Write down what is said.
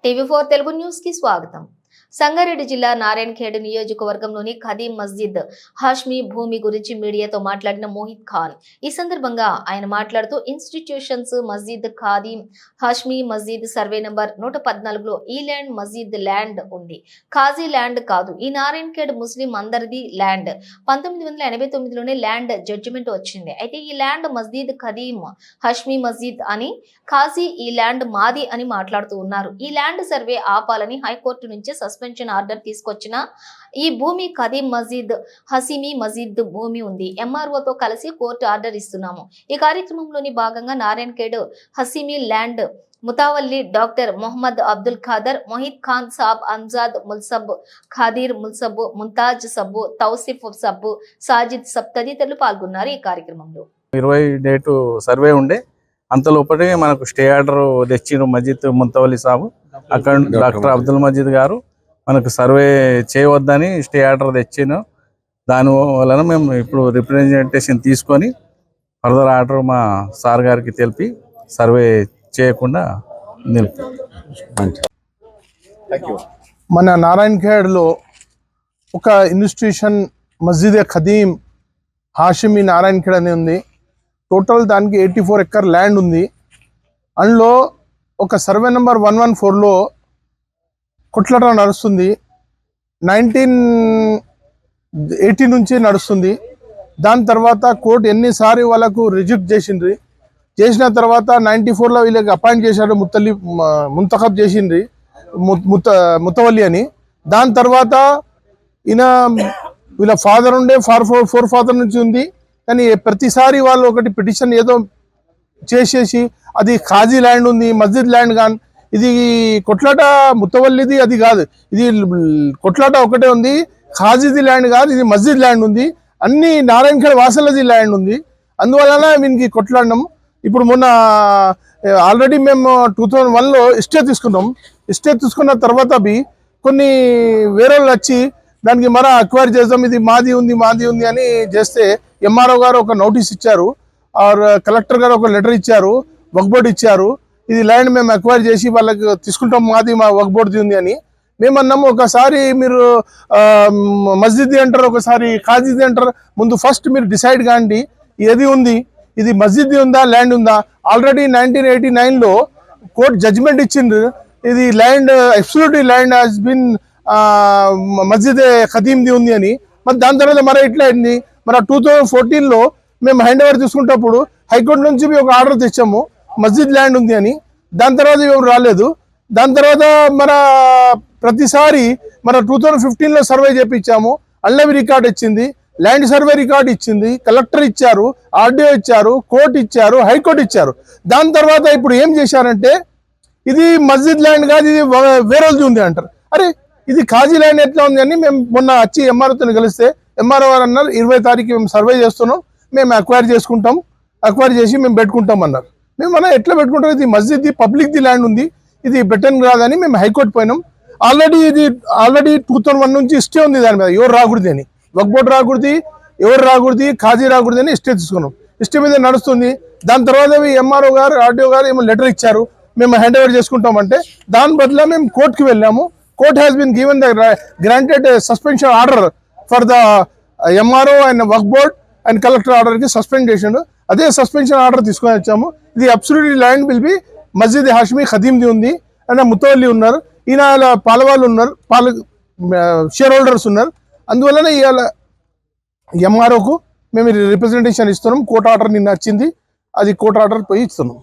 టీవీ4 Telugu news కి స్వాగతం. సంగారెడ్డి జిల్లా నారాయణఖేడ్ నియోజకవర్గంలోని ఖదీం మస్జిద్ హాష్మీ భూమి గురించి మీడియాతో మాట్లాడిన మోహిత్ ఖాన్. ఈ సందర్భంగా ఆయన మాట్లాడుతూ ఇన్స్టిట్యూషన్స్ మస్జిద్ ఖదీం హాష్మీ మస్జిద్ సర్వే నంబర్ 114లో ఈ ల్యాండ్ మస్జిద్ ల్యాండ్ ఉంది, ఖాజీ ల్యాండ్ కాదు. ఈ నారాయణఖేడ్ ముస్లిం అందరిది ల్యాండ్. 1989లోనే ల్యాండ్ జడ్జిమెంట్ వచ్చింది. అయితే ఈ ల్యాండ్ మస్జిద్ ఖదీం హాష్మీ మస్జిద్ అని, ఖాజీ ఈ ల్యాండ్ మాది అని మాట్లాడుతూ ఉన్నారు. ఈ ల్యాండ్ సర్వే ఆపాలని హైకోర్టు నుంచి సస్పెన్షన్ ఆర్డర్ తీసుకొచ్చిన ఈ భూమి ఖదీం మస్జిద్ హసీమీ మస్జిద్ భూమి ఉంది. ఎంఆర్ఓతో కలిసి కోర్టు ఆర్డర్ ఇస్తున్నాము. ఈ కార్యక్రమంలోని భాగంగా నారాయణఖేడ్ హసీమీ ల్యాండ్ ముతావల్లి డాక్టర్ మొహమ్మద్ అబ్దుల్ ఖాదర్, మొహిత్ ఖాన్ సాబ్, అంజాద్ ముల్సబ్, ఖాదీర్ ముల్సబ్, ముంతాజ్ సబ్బు, తౌసిఫ్ సబ్బు, సాజిద్ సబ్ తదితరులు పాల్గొన్నారు. ఈ కార్యక్రమంలో 20 డేటు సర్వే ఉండే, అంతలోపటే మనకు స్టే ఆర్డర్ తెచ్చిండ్రు మస్జిద్ ముంతవల్లి సాబు. అక్కడ డాక్టర్ అబ్దుల్ మజీద్ గారు మనకు సర్వే చేయవద్దని స్టే ఆర్డర్ తెచ్చాను. దాని వలన మేము ఇప్పుడు రిప్రజెంటేషన్ తీసుకొని ఫర్దర్ ఆర్డర్ మా సార్ గారికి తెలిపి సర్వే చేయకుండా నిలిపి. మన నారాయణఖేడ్లో ఒక ఇన్స్టిట్యూషన్ మస్జిద్ ఖదీం హాషిమీ నారాయణఖేడ్ అని ఉంది. టోటల్ దానికి 84 ఎకర్ ల్యాండ్ ఉంది. అందులో ఒక సర్వే నెంబర్ 114లో కొట్లాట నడుస్తుంది. 1980 నుంచి నడుస్తుంది. దాని తర్వాత కోర్టు ఎన్నిసార్లు వాళ్ళకు రిజెక్ట్ చేసిన తర్వాత 94లో వీళ్ళకి అపాయింట్ చేశారు, ముంతఖబ్ చేసిండ్రి ముతవల్లి అని. దాని తర్వాత ఈయన వీళ్ళ ఫాదర్ ఉండే ఫోర్ ఫాదర్ నుంచి ఉంది. కానీ ప్రతిసారి వాళ్ళు ఒకటి పిటిషన్ ఏదో చేసేసి అది ఖాజీ ల్యాండ్ ఉంది, మస్జిద్ ల్యాండ్ కాని, ఇది కొట్లాట ముతవల్లిది అది కాదు, ఇది కొట్లాట ఒకటే ఉంది, ఖాజీది ల్యాండ్ కాదు, ఇది మస్జిద్ ల్యాండ్ ఉంది, అన్ని నారాయణఖేడ్ వాసులది ల్యాండ్ ఉంది. అందువలన వీనికి కొట్లాడినాం. ఇప్పుడు మొన్న ఆల్రెడీ మేము 2001లో స్టే తీసుకున్నాం. స్టే తీసుకున్న తర్వాత కొన్ని వేరే వాళ్ళు వచ్చి దానికి మన అక్వైర్ చేద్దాం, ఇది మాది ఉంది అని చేస్తే ఎంఆర్ఓ గారు ఒక నోటీస్ ఇచ్చారు, ఆర్ కలెక్టర్ గారు ఒక లెటర్ ఇచ్చారు, వక్ఫ్ బోర్డు ఇచ్చారు. ఇది ల్యాండ్ మేము అక్వైర్ చేసి వాళ్ళకి తీసుకుంటాం, మాది మా వక్ఫ్ బోర్డుది ఉంది అని. మేమన్నాము ఒకసారి మీరు మస్జిద్ అంటారు, ఒకసారి ఖాజీది అంటారు. ముందు ఫస్ట్ మీరు డిసైడ్ కాండి ఏది ఉంది, ఇది మస్జిద్ ఉందా ల్యాండ్ ఉందా. ఆల్రెడీ 1989లో కోర్టు జడ్జిమెంట్ ఇచ్చిండ్రు, ఇది land absolutely land has been మస్జిద్ ఖదీంది ఉంది అని. మరి దాని తర్వాత మరి ఎట్లా అయింది, మన 2014లో మేము హ్యాండ్ ఓవర్ తీసుకున్నప్పుడు హైకోర్టు నుంచి ఒక ఆర్డర్ తెచ్చాము మస్జిద్ ల్యాండ్ ఉంది అని. దాని తర్వాత ఎవరు రాలేదు. దాని తర్వాత మన ప్రతిసారి మన 2015లో సర్వే చేయించాము, అల్లవి రికార్డ్ ఇచ్చింది, ల్యాండ్ సర్వే రికార్డ్ ఇచ్చింది, కలెక్టర్ ఇచ్చారు, ఆర్డీఓ ఇచ్చారు, కోర్టు ఇచ్చారు, హైకోర్టు ఇచ్చారు. దాని తర్వాత ఇప్పుడు ఏం చేశారంటే ఇది మస్జిద్ ల్యాండ్ కాదు, ఇది వేరేది ఉంది అంటారు. అరే ఇది ఖాజీ ల్యాండ్ ఎట్లా ఉంది అని మేము మొన్న వచ్చి ఎంఆర్ఓతో కలిస్తే ఎంఆర్ఓ గారు అన్నారు 20 తారీఖు మేము సర్వే చేస్తున్నాం, మేము అక్వైర్ చేసి మేము పెట్టుకుంటాం అన్నారు. మేము అన్నా ఎట్లా పెట్టుకుంటాం, ఇది మస్జిద్ది పబ్లిక్ది ల్యాండ్ ఉంది, ఇది బెటన్ కాదని మేము హైకోర్టు పోయినాం. ఆల్రెడీ 2001 నుంచి స్టే ఉంది దాని మీద, ఎవరు రాకూడదు అని, వక్ఫ్ బోర్డు రాకూడదు, ఎవరు రాకూడదు, ఖాజీ రాకూడదు అని స్టే తీసుకున్నాం. స్టే మీద నడుస్తుంది. దాని తర్వాత ఎంఆర్ఓ గారు ఆర్డీఓ గారు ఏమో లెటర్ ఇచ్చారు, మేము హ్యాండ్ ఓవర్ చేసుకుంటామంటే దాని బదులు మేము కోర్టుకి వెళ్ళాము. Court has been given the granted suspension order for the MRO and Waqf board and collector ఆర్డర్కి సస్పెండ్ చేసిండు. అదే సస్పెన్షన్ ఆర్డర్ తీసుకొని వచ్చాము. ఇది absolutely land will be Masjid Hashmi ఖదీంది ఉంది అండ్ ముతవల్లి ఉన్నారు, ఈయన పాలవాళ్ళు ఉన్నారు, షేర్ హోల్డర్స్ ఉన్నారు. అందువలన ఇవాళ ఎంఆర్ఓకు మేము రిప్రజెంటేషన్ ఇస్తున్నాం. కోర్టు ఆర్డర్ నిన్న వచ్చింది, అది కోర్టు ఆర్డర్ పోయి ఇస్తున్నాం.